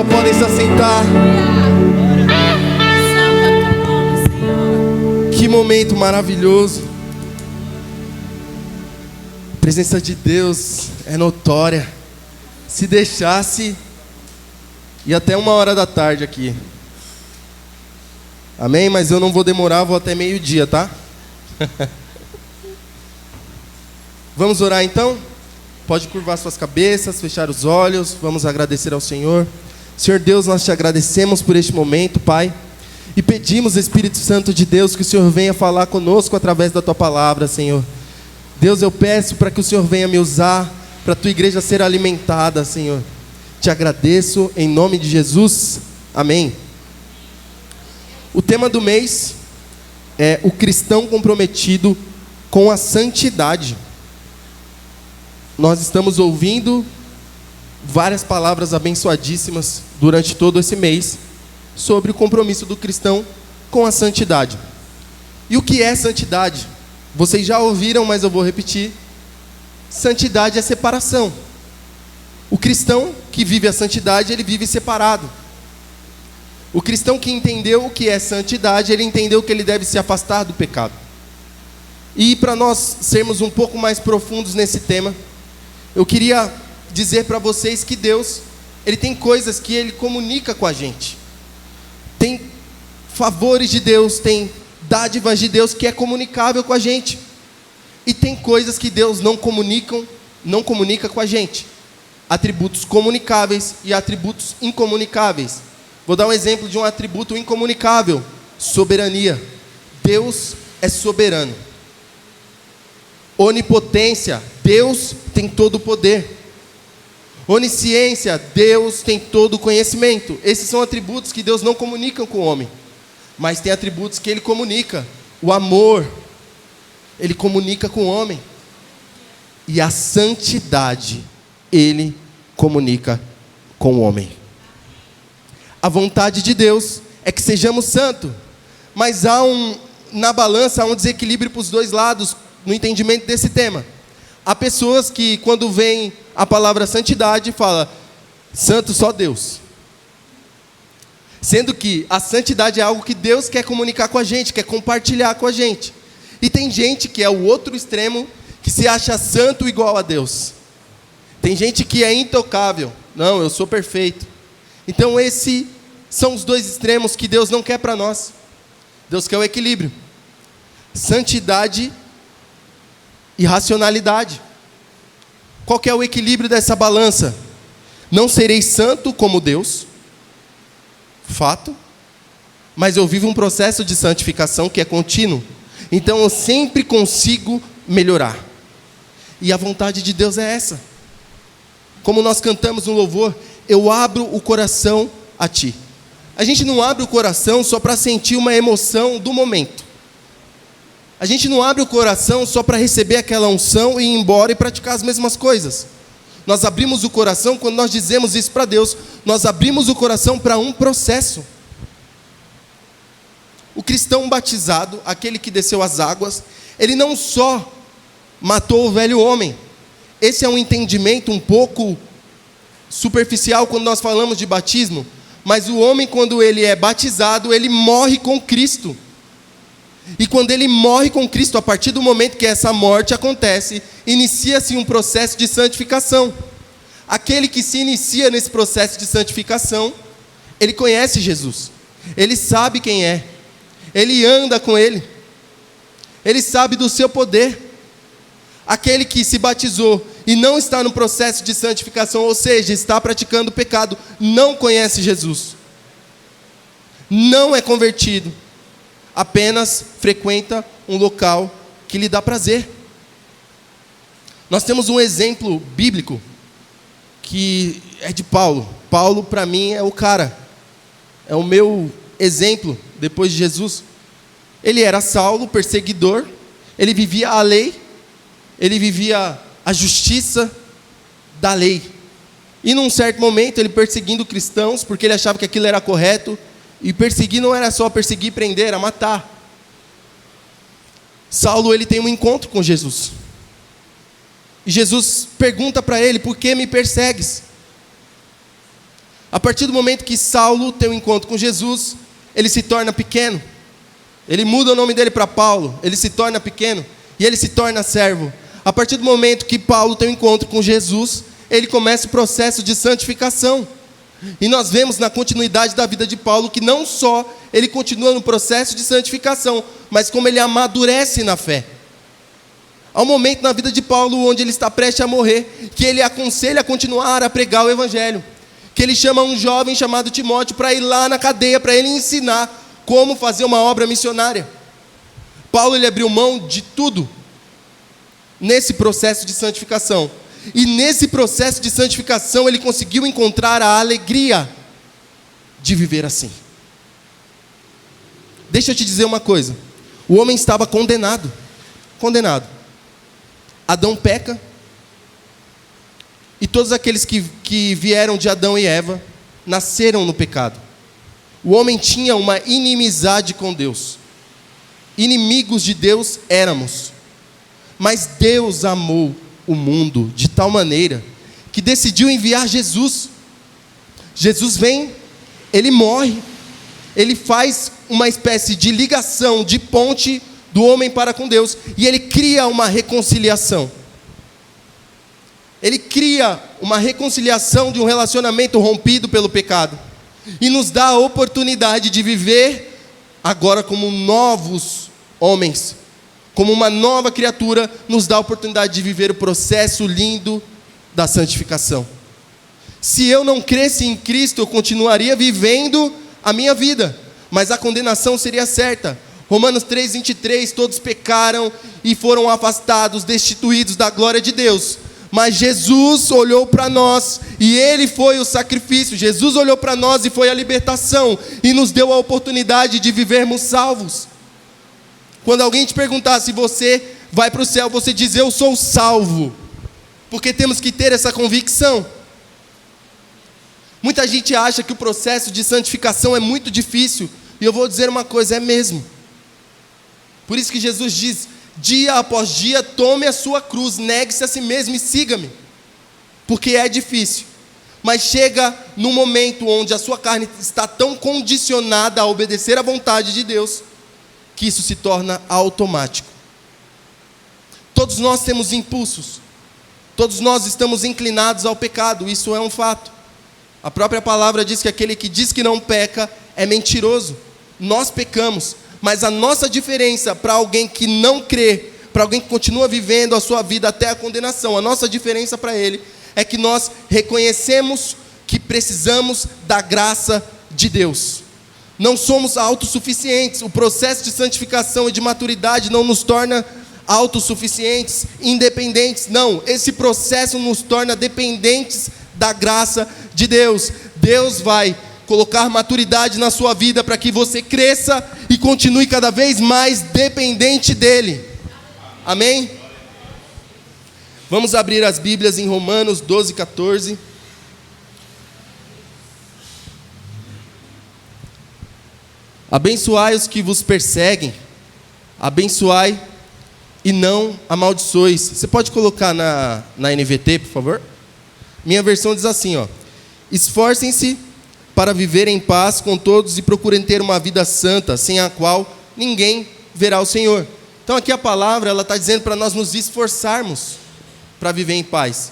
Aleluia, podem se assentar. Que momento maravilhoso. A presença de Deus é notória. Se deixasse, ia até 1h da tarde aqui. Amém? Mas eu não vou demorar, vou até meio-dia, tá? Vamos orar então? Pode curvar suas cabeças, fechar os olhos. Vamos agradecer ao Senhor. Senhor Deus, nós te agradecemos por este momento, Pai. E pedimos, Espírito Santo de Deus, que o Senhor venha falar conosco através da Tua palavra, Senhor. Deus, eu peço para que o Senhor venha me usar, para a Tua igreja ser alimentada, Senhor. Te agradeço em nome de Jesus. Amém. O tema do mês é o cristão comprometido com a santidade. Nós estamos ouvindo várias palavras abençoadíssimas durante todo esse mês sobre o compromisso do cristão com a santidade. E o que é santidade? Vocês já ouviram, mas eu vou repetir. Santidade é separação. O cristão que vive a santidade, ele vive separado. O cristão que entendeu o que é santidade, ele entendeu que ele deve se afastar do pecado. E para nós sermos um pouco mais profundos nesse tema, eu queria dizer para vocês que Deus, Ele tem coisas que Ele comunica com a gente. Tem favores de Deus, tem dádivas de Deus que é comunicável com a gente. E tem coisas que Deus não comunica com a gente. Atributos comunicáveis e atributos incomunicáveis. Vou dar um exemplo de um atributo incomunicável: soberania. Deus é soberano. Onipotência, Deus tem todo o poder. Onisciência, Deus tem todo o conhecimento. Esses são atributos que Deus não comunica com o homem, mas tem atributos que Ele comunica. O amor, Ele comunica com o homem. E a santidade, Ele comunica com o homem. A vontade de Deus é que sejamos santos, mas na balança há um desequilíbrio para os dois lados no entendimento desse tema. Há pessoas que, quando vem a palavra santidade, falam: santo só Deus. Sendo que a santidade é algo que Deus quer comunicar com a gente, quer compartilhar com a gente. E tem gente que é o outro extremo, que se acha santo igual a Deus. Tem gente que é intocável. Não, eu sou perfeito. Então esses são os dois extremos que Deus não quer para nós. Deus quer o equilíbrio. Santidade e racionalidade. Qual que é o equilíbrio dessa balança? Não serei santo como Deus, fato, mas eu vivo um processo de santificação que é contínuo. Então eu sempre consigo melhorar. E a vontade de Deus é essa. Como nós cantamos no louvor, eu abro o coração a Ti. A gente não abre o coração só para sentir uma emoção do momento. A gente não abre o coração só para receber aquela unção e ir embora e praticar as mesmas coisas. Nós abrimos o coração, quando nós dizemos isso para Deus, nós abrimos o coração para um processo. O cristão batizado, aquele que desceu as águas, ele não só matou o velho homem. Esse é um entendimento um pouco superficial quando nós falamos de batismo. Mas o homem, quando ele é batizado, ele morre com Cristo. E quando ele morre com Cristo, a partir do momento que essa morte acontece, inicia-se um processo de santificação. Aquele que se inicia nesse processo de santificação, ele conhece Jesus. Ele sabe quem é. Ele anda com Ele. Ele sabe do seu poder. Aquele que se batizou e não está no processo de santificação, ou seja, está praticando pecado, não conhece Jesus. Não é convertido. Apenas frequenta um local que lhe dá prazer. Nós temos um exemplo bíblico que é de Paulo. Paulo, para mim, é o cara. É o meu exemplo depois de Jesus. Ele era Saulo, perseguidor. Ele vivia a lei. Ele vivia a justiça da lei. E num certo momento, ele perseguindo cristãos, porque ele achava que aquilo era correto. E perseguir não era só perseguir, prender, era matar. Saulo, ele tem um encontro com Jesus. E Jesus pergunta para ele: por que me persegues? A partir do momento que Saulo tem um encontro com Jesus, ele se torna pequeno. Ele muda o nome dele para Paulo, ele se torna pequeno e ele se torna servo. A partir do momento que Paulo tem um encontro com Jesus, ele começa o processo de santificação. E nós vemos na continuidade da vida de Paulo que não só ele continua no processo de santificação, mas como ele amadurece na fé. Há um momento na vida de Paulo onde ele está prestes a morrer, que ele aconselha a continuar a pregar o evangelho, que ele chama um jovem chamado Timóteo para ir lá na cadeia, para ele ensinar como fazer uma obra missionária. Paulo, ele abriu mão de tudo nesse processo de santificação. E nesse processo de santificação ele conseguiu encontrar a alegria de viver assim. Deixa eu te dizer uma coisa. O homem estava condenado. Condenado. Adão peca. E todos aqueles que vieram de Adão e Eva nasceram no pecado. O homem tinha uma inimizade com Deus. Inimigos de Deus éramos. Mas Deus amou o mundo de tal maneira que decidiu enviar Jesus. Jesus vem, ele morre, ele faz uma espécie de ligação, de ponte do homem para com Deus, e ele cria uma reconciliação. Ele cria uma reconciliação de um relacionamento rompido pelo pecado, e nos dá a oportunidade de viver agora como novos homens, como uma nova criatura, nos dá a oportunidade de viver o processo lindo da santificação. Se eu não cresce em Cristo, eu continuaria vivendo a minha vida, mas a condenação seria certa. Romanos 3:23, todos pecaram e foram afastados, destituídos da glória de Deus. Mas Jesus olhou para nós e Ele foi o sacrifício. Jesus olhou para nós e foi a libertação, e nos deu a oportunidade de vivermos salvos. Quando alguém te perguntar se você vai para o céu, você diz: eu sou salvo. Porque temos que ter essa convicção. Muita gente acha que o processo de santificação é muito difícil, e eu vou dizer uma coisa, é mesmo. Por isso que Jesus diz: dia após dia, tome a sua cruz, negue-se a si mesmo e siga-me. Porque é difícil. Mas chega num momento onde a sua carne está tão condicionada a obedecer à vontade de Deus, que isso se torna automático. Todos nós temos impulsos. Todos nós estamos inclinados ao pecado, isso é um fato. A própria palavra diz que aquele que diz que não peca é mentiroso. Nós pecamos, mas a nossa diferença para alguém que não crê, para alguém que continua vivendo a sua vida até a condenação, a nossa diferença para ele é que nós reconhecemos que precisamos da graça de Deus. Não somos autossuficientes. O processo de santificação e de maturidade não nos torna autossuficientes, independentes. Não, esse processo nos torna dependentes da graça de Deus. Deus vai colocar maturidade na sua vida para que você cresça e continue cada vez mais dependente dEle. Amém? Vamos abrir as Bíblias em Romanos 12:14. Abençoai os que vos perseguem, abençoai e não amaldiçois. Você pode colocar na NVT, por favor? Minha versão diz assim, ó: esforcem-se para viver em paz com todos e procurem ter uma vida santa, sem a qual ninguém verá o Senhor. Então aqui a palavra, ela está dizendo para nós nos esforçarmos para viver em paz.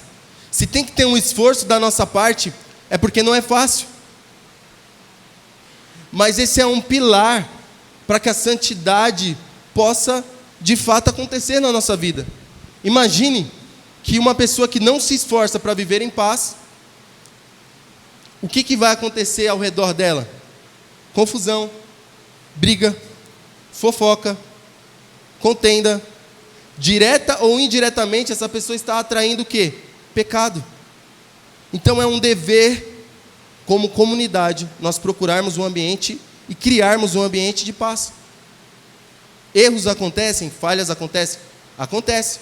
Se tem que ter um esforço da nossa parte, é porque não é fácil. Mas esse é um pilar para que a santidade possa de fato acontecer na nossa vida. Imagine que uma pessoa que não se esforça para viver em paz, o que vai acontecer ao redor dela? Confusão, briga, fofoca, contenda. Direta ou indiretamente, essa pessoa está atraindo o quê? Pecado. Então é um dever, como comunidade, nós procurarmos um ambiente e criarmos um ambiente de paz. Erros acontecem, falhas acontecem? Acontece.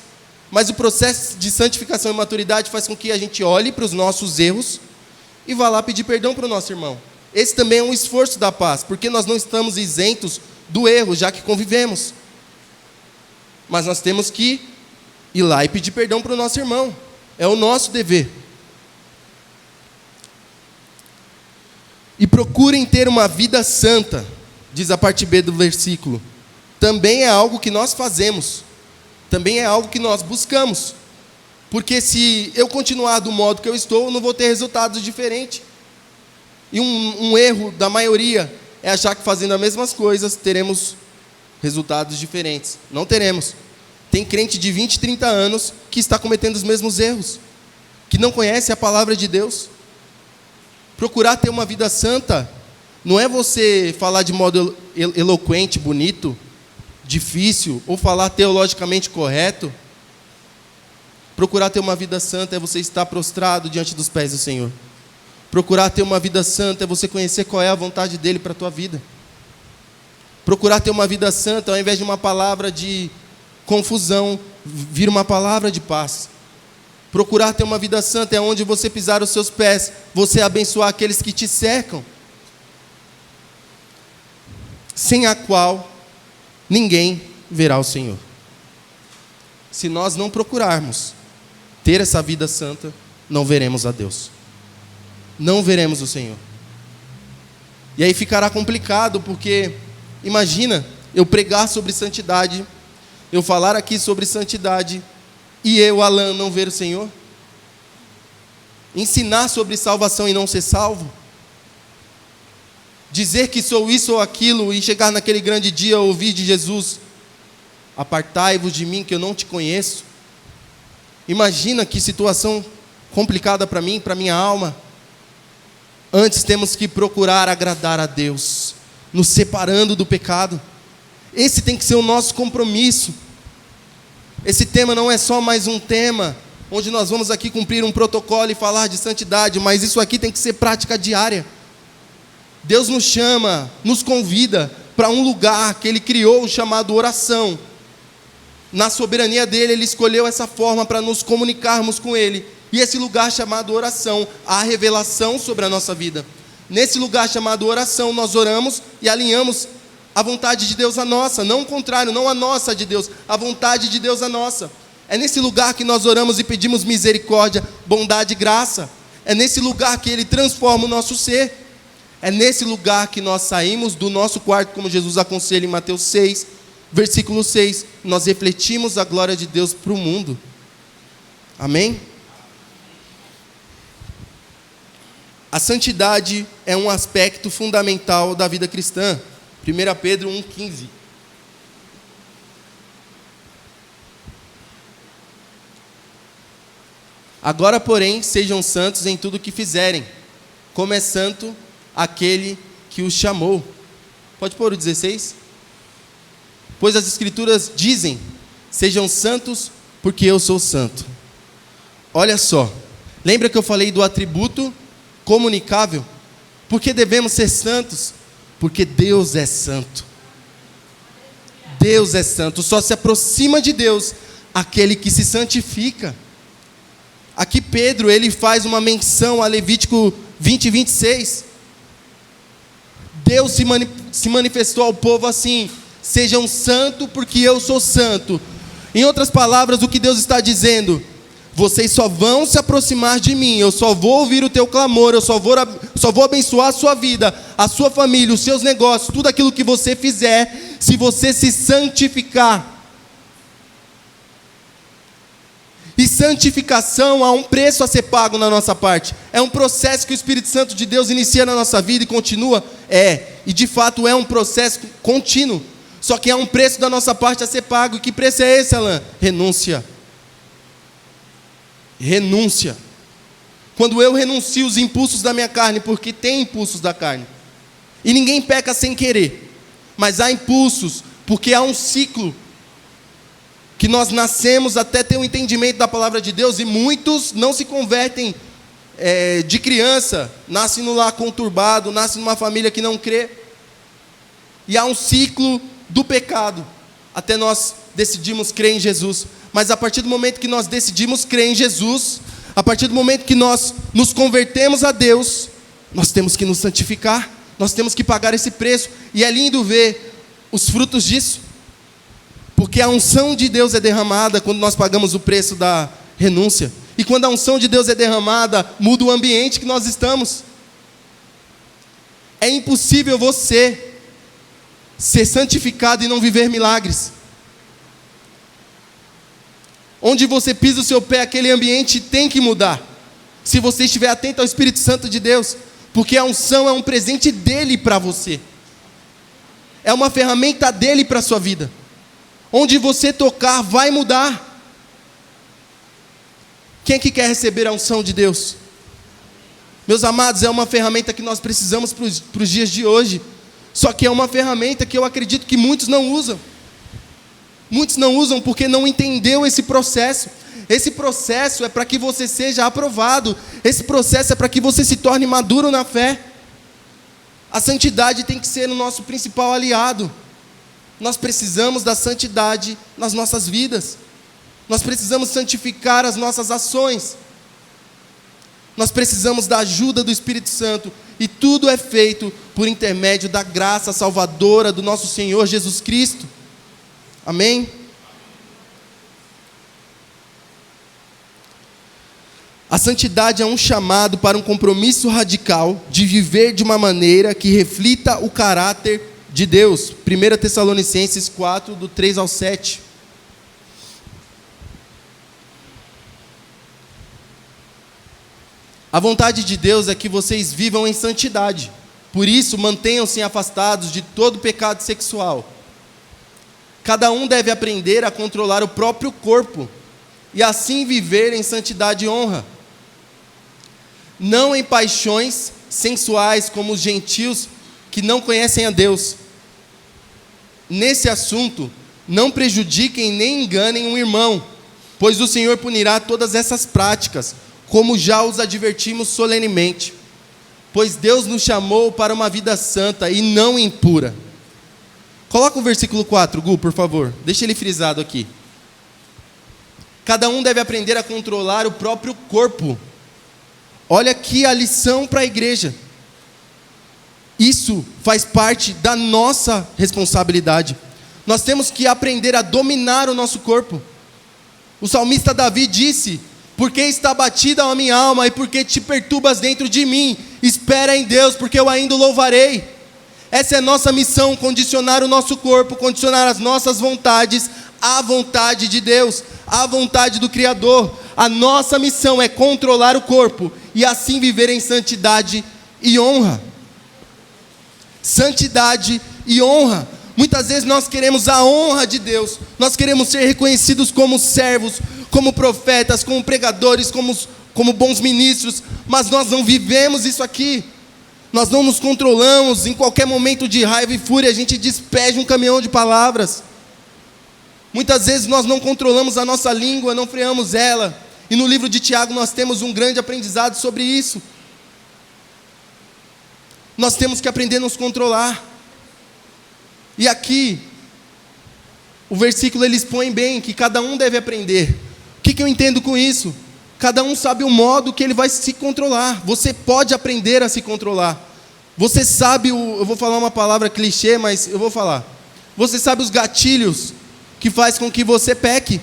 Mas o processo de santificação e maturidade faz com que a gente olhe para os nossos erros e vá lá pedir perdão para o nosso irmão. Esse também é um esforço da paz, porque nós não estamos isentos do erro, já que convivemos. Mas nós temos que ir lá e pedir perdão para o nosso irmão. É o nosso dever. E procurem ter uma vida santa, diz a parte B do versículo. Também é algo que nós fazemos, também é algo que nós buscamos. Porque se eu continuar do modo que eu estou, eu não vou ter resultados diferentes. E um erro da maioria é achar que fazendo as mesmas coisas teremos resultados diferentes. Não teremos. Tem crente de 20, 30 anos que está cometendo os mesmos erros, que não conhece a palavra de Deus. Procurar ter uma vida santa não é você falar de modo eloquente, bonito, difícil, ou falar teologicamente correto. Procurar ter uma vida santa é você estar prostrado diante dos pés do Senhor. Procurar ter uma vida santa é você conhecer qual é a vontade dEle para a tua vida. Procurar ter uma vida santa, ao invés de uma palavra de confusão, vir uma palavra de paz. Procurar ter uma vida santa é onde você pisar os seus pés, você abençoar aqueles que te cercam, sem a qual ninguém verá o Senhor. Se nós não procurarmos ter essa vida santa, não veremos a Deus, não veremos o Senhor. E aí ficará complicado, porque imagina eu pregar sobre santidade, eu falar aqui sobre santidade, e eu, Alan, não ver o Senhor? Ensinar sobre salvação e não ser salvo? Dizer que sou isso ou aquilo e chegar naquele grande dia ouvir de Jesus: apartai-vos de mim que eu não te conheço. Imagina que situação complicada para mim, para minha alma. Antes temos que procurar agradar a Deus, nos separando do pecado. Esse tem que ser o nosso compromisso. Esse tema não é só mais um tema onde nós vamos aqui cumprir um protocolo e falar de santidade, mas isso aqui tem que ser prática diária. Deus nos chama, nos convida para um lugar que Ele criou chamado oração. Na soberania dEle, Ele escolheu essa forma para nos comunicarmos com Ele. E esse lugar chamado oração, há revelação sobre a nossa vida. Nesse lugar chamado oração, nós oramos e alinhamos a vontade de Deus à nossa, não o contrário, não a nossa de Deus, a vontade de Deus à nossa. É nesse lugar que nós oramos e pedimos misericórdia, bondade e graça. É nesse lugar que Ele transforma o nosso ser. É nesse lugar que nós saímos do nosso quarto, como Jesus aconselha em Mateus 6, versículo 6. Nós refletimos a glória de Deus para o mundo. Amém? A santidade é um aspecto fundamental da vida cristã. 1 Pedro 1,15. Agora, porém, sejam santos em tudo o que fizerem, como é santo aquele que os chamou. Pode pôr o 16? Pois as Escrituras dizem: sejam santos, porque eu sou santo. Olha só, lembra que eu falei do atributo comunicável? Por que devemos ser santos? Porque Deus é santo. Deus é santo. Só se aproxima de Deus aquele que se santifica. Aqui Pedro, ele faz uma menção a Levítico 20, 26. Deus se manifestou ao povo assim: sejam santos porque eu sou santo. Em outras palavras, o que Deus está dizendo: vocês só vão se aproximar de mim, eu só vou ouvir o teu clamor, eu só vou abençoar a sua vida, a sua família, os seus negócios, tudo aquilo que você fizer, se você se santificar. E santificação, há um preço a ser pago na nossa parte. É um processo que o Espírito Santo de Deus inicia na nossa vida e continua? E de fato é um processo contínuo. Só que há um preço da nossa parte a ser pago. E que preço é esse, Alan? Renúncia. Renúncia. Quando eu renuncio os impulsos da minha carne, porque tem impulsos da carne. E ninguém peca sem querer. Mas há impulsos, porque há um ciclo que nós nascemos até ter um entendimento da palavra de Deus, e muitos não se convertem de criança, nascem no lar conturbado, nascem numa família que não crê, e há um ciclo do pecado, até nós decidimos crer em Jesus. Mas a partir do momento que nós decidimos crer em Jesus, a partir do momento que nós nos convertemos a Deus, nós temos que nos santificar, nós temos que pagar esse preço, e é lindo ver os frutos disso. Porque a unção de Deus é derramada quando nós pagamos o preço da renúncia. E quando a unção de Deus é derramada, muda o ambiente que nós estamos. impossível você ser santificado e não viver milagres. Onde você pisa o seu pé, aquele ambiente tem que mudar. Se você estiver atento ao Espírito Santo de Deus, porque a unção é um presente dele para você. É uma ferramenta dele para a sua vida. Onde você tocar, vai mudar. Quem é que quer receber a unção de Deus? Meus amados, é uma ferramenta que nós precisamos para os dias de hoje. Só que é uma ferramenta que eu acredito que muitos não usam. Muitos não usam porque não entendeu esse processo. Esse processo é para que você seja aprovado. Esse processo é para que você se torne maduro na fé. A santidade tem que ser o nosso principal aliado. Nós precisamos da santidade nas nossas vidas. Nós precisamos santificar as nossas ações. Nós precisamos da ajuda do Espírito Santo. E tudo é feito por intermédio da graça salvadora do nosso Senhor Jesus Cristo. Amém? A santidade é um chamado para um compromisso radical de viver de uma maneira que reflita o caráter de Deus. 1 Tessalonicenses 4, do 3 ao 7. A vontade de Deus é que vocês vivam em santidade. Por isso, mantenham-se afastados de todo pecado sexual. Cada um deve aprender a controlar o próprio corpo e assim viver em santidade e honra. Não em paixões sensuais como os gentios que não conhecem a Deus. Nesse assunto, não prejudiquem nem enganem um irmão, pois o Senhor punirá todas essas práticas, como já os advertimos solenemente. Pois Deus nos chamou para uma vida santa e não impura. Coloca o versículo 4, Gu, por favor. Deixa ele frisado aqui. Cada um deve aprender a controlar o próprio corpo. Olha aqui a lição para a igreja. Isso faz parte da nossa responsabilidade. Nós temos que aprender a dominar o nosso corpo. O salmista Davi disse: porque está abatida a minha alma e porque te perturbas dentro de mim, espera em Deus, porque eu ainda o louvarei. Essa é a nossa missão, condicionar o nosso corpo, condicionar as nossas vontades à vontade de Deus, à vontade do Criador. A nossa missão é controlar o corpo e assim viver em santidade e honra. Santidade e honra. Muitas vezes nós queremos a honra de Deus, nós queremos ser reconhecidos como servos, como profetas, como pregadores, como bons ministros, mas nós não vivemos isso aqui. Nós não nos controlamos. Em qualquer momento de raiva e fúria a gente despeja um caminhão de palavras. Muitas vezes nós não controlamos a nossa língua, não freamos ela. E no livro de Tiago nós temos um grande aprendizado sobre isso. Nós temos que aprender a nos controlar. E aqui o versículo ele expõe bem que cada um deve aprender. O que eu entendo com isso? Cada um sabe o modo que ele vai se controlar. Você pode aprender a se controlar. Você sabe, eu vou falar uma palavra clichê, mas eu vou falar. Você sabe os gatilhos que faz com que você peque,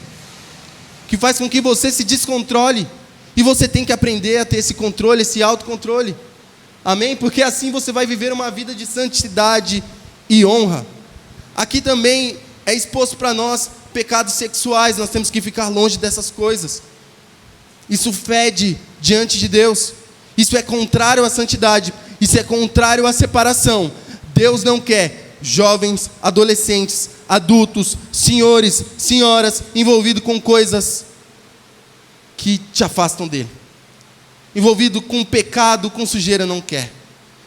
que faz com que você se descontrole. E você tem que aprender a ter esse controle, esse autocontrole. Amém? Porque assim você vai viver uma vida de santidade e honra. Aqui também é exposto para nós pecados sexuais. Nós temos que ficar longe dessas coisas. Isso fede diante de Deus. Isso é contrário à santidade. Isso é contrário à separação. Deus não quer jovens, adolescentes, adultos, senhores, senhoras envolvidos com coisas que te afastam dele. Envolvido com pecado, com sujeira, não quer.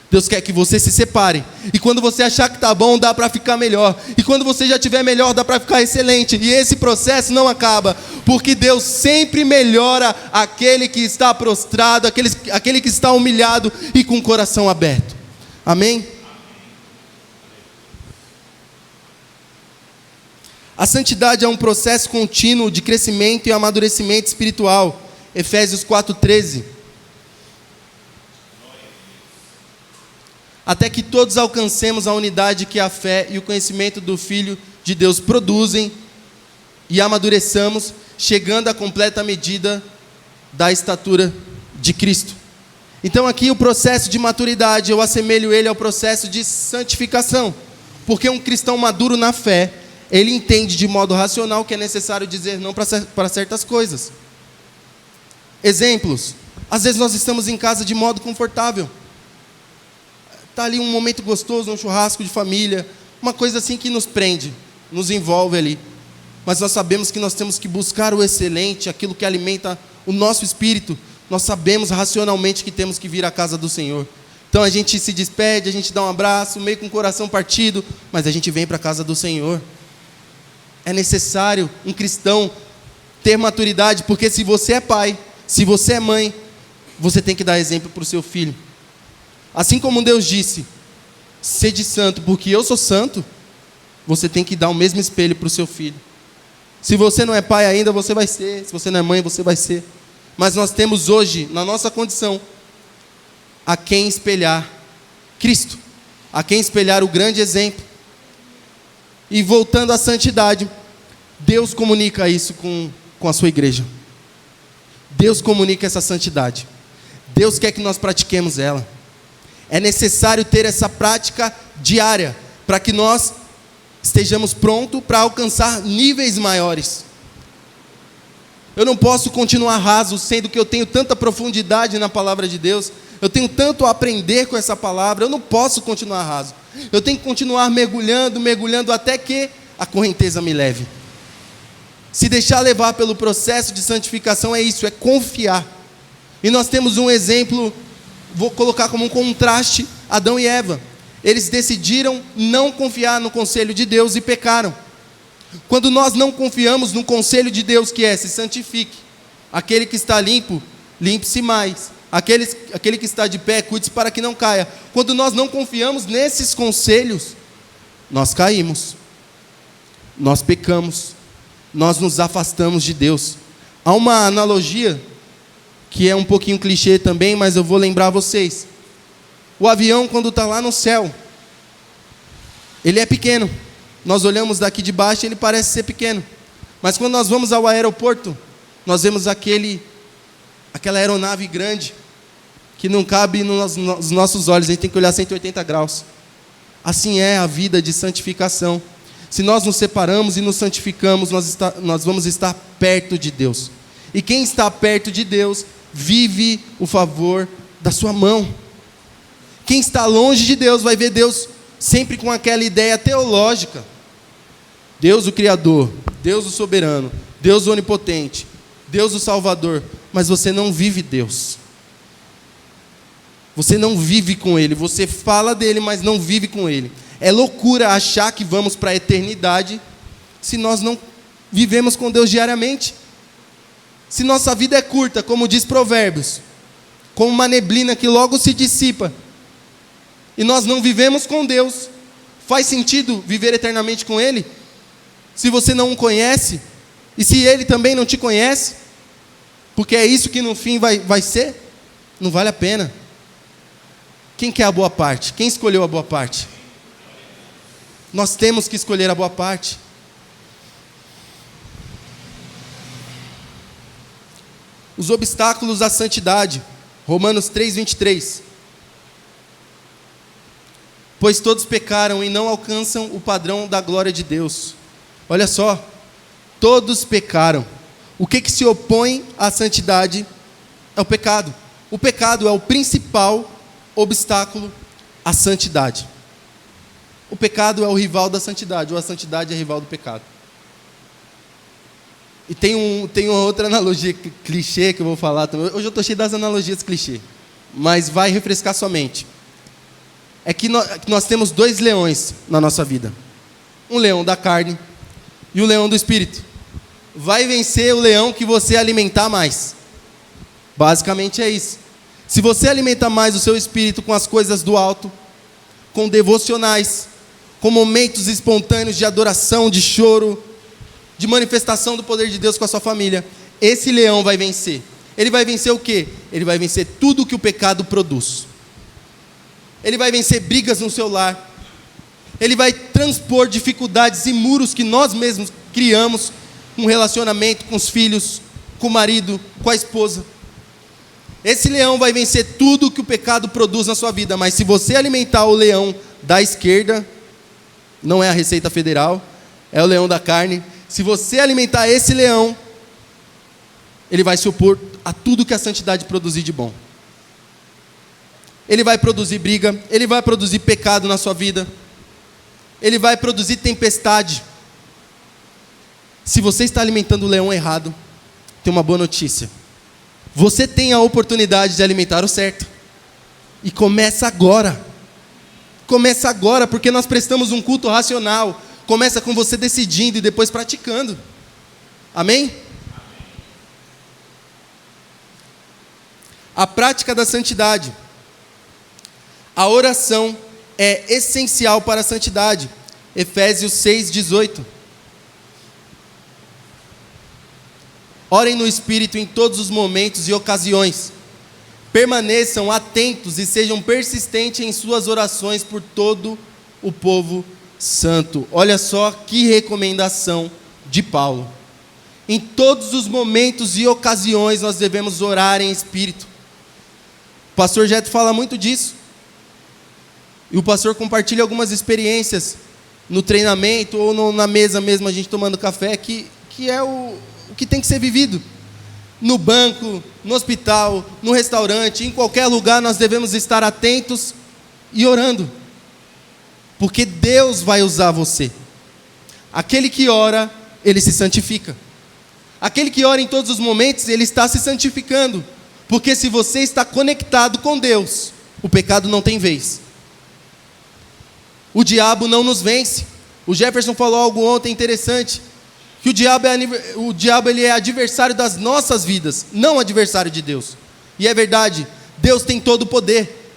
Deus quer que você se separe. E quando você achar que está bom, dá para ficar melhor. E quando você já estiver melhor, dá para ficar excelente. E esse processo não acaba. Porque Deus sempre melhora aquele que está prostrado, aquele que está humilhado e com o coração aberto. Amém? A santidade é um processo contínuo de crescimento e amadurecimento espiritual. Efésios 4:13. Até que todos alcancemos a unidade que a fé e o conhecimento do Filho de Deus produzem e amadureçamos, chegando à completa medida da estatura de Cristo. Então aqui o processo de maturidade, eu assemelho ele ao processo de santificação. Porque um cristão maduro na fé, ele entende de modo racional que é necessário dizer não para certas coisas. Exemplos. Às vezes nós estamos em casa de modo confortável. Está ali um momento gostoso, um churrasco de família, uma coisa assim que nos prende, nos envolve ali. Mas nós sabemos que nós temos que buscar o excelente, aquilo que alimenta o nosso espírito. Nós sabemos racionalmente que temos que vir à casa do Senhor. Então a gente se despede, a gente dá um abraço, meio com o coração partido, mas a gente vem para a casa do Senhor. É necessário um cristão ter maturidade, porque se você é pai, se você é mãe, você tem que dar exemplo para o seu filho. Assim como Deus disse, sede santo, porque eu sou santo, você tem que dar o mesmo espelho para o seu filho. Se você não é pai ainda, você vai ser. Se você não é mãe, você vai ser. Mas nós temos hoje, na nossa condição, a quem espelhar Cristo, a quem espelhar o grande exemplo. E voltando à santidade, Deus comunica isso com a sua igreja. Deus comunica essa santidade. Deus quer que nós pratiquemos ela. É necessário ter essa prática diária, para que nós estejamos prontos para alcançar níveis maiores. Eu não posso continuar raso, sendo que eu tenho tanta profundidade na palavra de Deus, eu tenho tanto a aprender com essa palavra, eu não posso continuar raso. Eu tenho que continuar mergulhando até que a correnteza me leve. Se deixar levar pelo processo de santificação é isso, é confiar. E nós temos um exemplo, vou colocar como um contraste, Adão e Eva. Eles decidiram não confiar no conselho de Deus e pecaram. Quando nós não confiamos no conselho de Deus, que é: se santifique, aquele que está limpo, limpe-se mais, aquele que está de pé, cuide-se para que não caia. Quando nós não confiamos nesses conselhos, nós caímos, nós pecamos, nós nos afastamos de Deus. Há uma analogia que é um pouquinho clichê também, mas eu vou lembrar vocês. O avião, quando está lá no céu, ele é pequeno. Nós olhamos daqui de baixo e ele parece ser pequeno. Mas quando nós vamos ao aeroporto, nós vemos aquela aeronave grande, que não cabe nos nossos olhos, a gente tem que olhar 180 graus. Assim é a vida de santificação. Se nós nos separamos e nos santificamos, nós vamos estar perto de Deus. E quem está perto de Deus, vive o favor da sua mão. Quem está longe de Deus, vai ver Deus sempre com aquela ideia teológica. Deus o Criador, Deus o Soberano, Deus o Onipotente, Deus o Salvador. Mas você não vive Deus. Você não vive com Ele. Você fala dele, mas não vive com Ele. É loucura achar que vamos para a eternidade se nós não vivemos com Deus diariamente. Se nossa vida é curta, como diz Provérbios, como uma neblina que logo se dissipa, e nós não vivemos com Deus, faz sentido viver eternamente com Ele? Se você não o conhece, e se Ele também não te conhece, porque é isso que no fim vai ser, não vale a pena. Quem quer a boa parte? Quem escolheu a boa parte? Nós temos que escolher a boa parte. Os obstáculos à santidade. Romanos 3:23. Pois todos pecaram e não alcançam o padrão da glória de Deus. Olha só, todos pecaram. O que se opõe à santidade é o pecado. O pecado é o principal obstáculo à santidade. O pecado é o rival da santidade, ou a santidade é rival do pecado. E tem uma outra analogia clichê que eu vou falar também. Hoje eu estou cheio das analogias clichê, mas vai refrescar sua mente. É que nós temos dois leões na nossa vida. Um leão da carne e o leão do espírito. Vai vencer o leão que você alimentar mais. Basicamente é isso. Se você alimentar mais o seu espírito com as coisas do alto, com devocionais, com momentos espontâneos de adoração, de choro, de manifestação do poder de Deus com a sua família, esse leão vai vencer. Ele vai vencer o quê? Ele vai vencer tudo que o pecado produz. Ele vai vencer brigas no seu lar. Ele vai transpor dificuldades e muros que nós mesmos criamos com o relacionamento com os filhos, com o marido, com a esposa. Esse leão vai vencer tudo que o pecado produz na sua vida, mas se você alimentar o leão da esquerda, não é a Receita Federal, é o leão da carne. Se você alimentar esse leão, ele vai se opor a tudo que a santidade produzir de bom. Ele vai produzir briga, ele vai produzir pecado na sua vida, ele vai produzir tempestade. Se você está alimentando o leão errado, tem uma boa notícia. Você tem a oportunidade de alimentar o certo. E começa agora. Começa agora, porque nós prestamos um culto racional. Começa com você decidindo e depois praticando. Amém? A prática da santidade. A oração é essencial para a santidade. Efésios 6:18. Orem no Espírito em todos os momentos e ocasiões. Permaneçam atentos e sejam persistentes em suas orações por todo o povo santo. Olha só que recomendação de Paulo. Em todos os momentos e ocasiões nós devemos orar em Espírito. O pastor Jeto fala muito disso. E o pastor compartilha algumas experiências no treinamento ou na mesa mesmo, a gente tomando café, que é o que tem que ser vivido. No banco, no hospital, no restaurante, em qualquer lugar nós devemos estar atentos e orando. Porque Deus vai usar você. Aquele que ora, ele se santifica. Aquele que ora em todos os momentos, ele está se santificando. Porque se você está conectado com Deus, o pecado não tem vez. O diabo não nos vence. O Jefferson falou algo ontem interessante. Que o diabo ele é adversário das nossas vidas, não adversário de Deus. E é verdade, Deus tem todo o poder.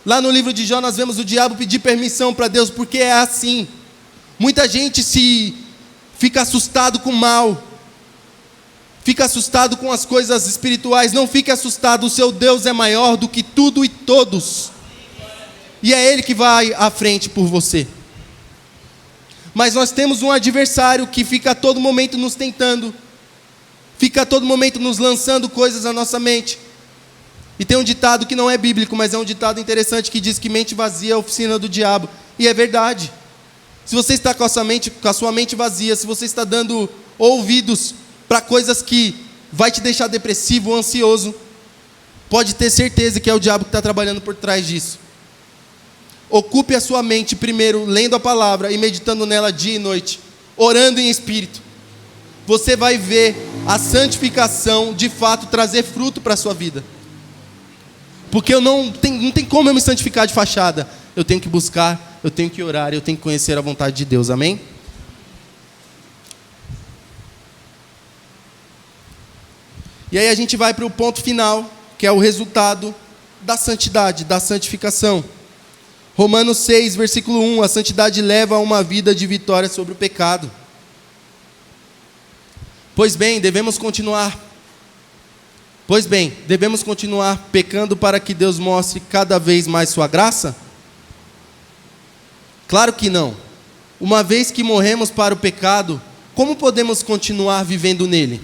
Lá no livro de Jó nós vemos o diabo pedir permissão para Deus, porque é assim. Muita gente fica assustado com o mal, fica assustado com as coisas espirituais. Não fique assustado, o seu Deus é maior do que tudo e todos. E é Ele que vai à frente por você. Mas nós temos um adversário que fica a todo momento nos tentando, fica a todo momento nos lançando coisas na nossa mente. E tem um ditado que não é bíblico, mas é um ditado interessante que diz que mente vazia é a oficina do diabo. E é verdade. Se você está com a sua mente vazia, se você está dando ouvidos para coisas que vai te deixar depressivo ou ansioso, pode ter certeza que é o diabo que está trabalhando por trás disso. Ocupe a sua mente primeiro lendo a palavra e meditando nela dia e noite, orando em espírito. Você vai ver a santificação de fato trazer fruto para a sua vida. Porque não tem como eu me santificar de fachada. Eu tenho que buscar, eu tenho que orar, eu tenho que conhecer a vontade de Deus, amém? E aí a gente vai para o ponto final, que é o resultado da santidade, da santificação. Romanos 6, versículo 1, a santidade leva a uma vida de vitória sobre o pecado. Pois bem, devemos continuar pecando para que Deus mostre cada vez mais sua graça? Claro que não. Uma vez que morremos para o pecado, como podemos continuar vivendo nele?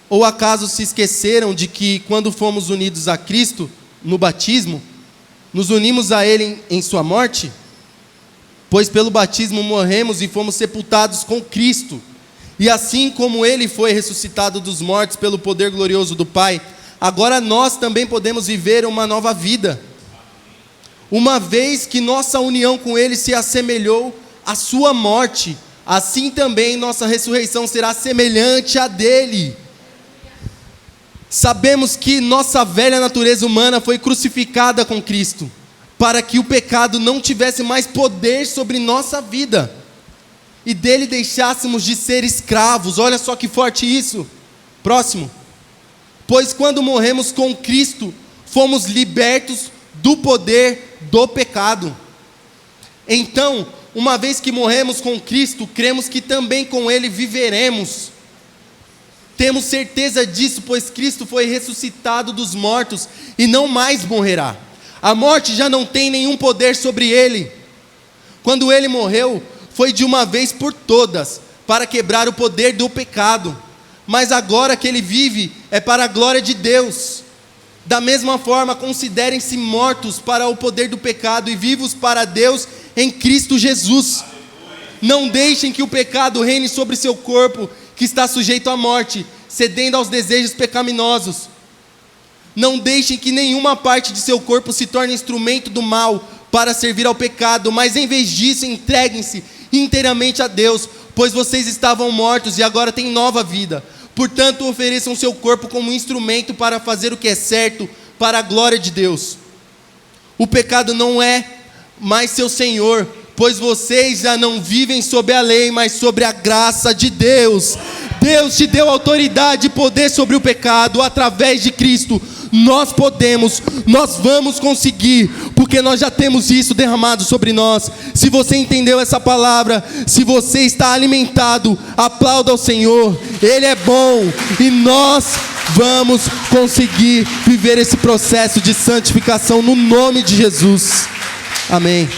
Ou acaso se esqueceram de que quando fomos unidos a Cristo, no batismo, nos unimos a Ele em sua morte? Pois pelo batismo morremos e fomos sepultados com Cristo. E assim como Ele foi ressuscitado dos mortos pelo poder glorioso do Pai, agora nós também podemos viver uma nova vida. Uma vez que nossa união com Ele se assemelhou à sua morte, assim também nossa ressurreição será semelhante à dele. Sabemos que nossa velha natureza humana foi crucificada com Cristo, para que o pecado não tivesse mais poder sobre nossa vida, e dele deixássemos de ser escravos. Olha só que forte isso. Próximo. Pois quando morremos com Cristo, fomos libertos do poder do pecado. Então, uma vez que morremos com Cristo, cremos que também com Ele viveremos. Temos certeza disso, pois Cristo foi ressuscitado dos mortos e não mais morrerá. A morte já não tem nenhum poder sobre Ele. Quando Ele morreu, foi de uma vez por todas, para quebrar o poder do pecado. mas agora que ele vive é para a glória de Deus. Da mesma forma, considerem-se mortos para o poder do pecado e vivos para Deus em Cristo Jesus. Não deixem que o pecado reine sobre seu corpo, que está sujeito à morte, cedendo aos desejos pecaminosos. Não deixem que nenhuma parte de seu corpo se torne instrumento do mal para servir ao pecado, mas em vez disso, entreguem-se inteiramente a Deus, pois vocês estavam mortos e agora têm nova vida. Portanto, ofereçam seu corpo como instrumento para fazer o que é certo, para a glória de Deus. O pecado não é mais seu senhor, pois vocês já não vivem sob a lei, mas sobre a graça de Deus. Deus te deu autoridade e poder sobre o pecado através de Cristo. Nós podemos, nós vamos conseguir, porque nós já temos isso derramado sobre nós. Se você entendeu essa palavra, se você está alimentado, aplauda ao Senhor, Ele é bom, e nós vamos conseguir viver esse processo de santificação no nome de Jesus. Amém.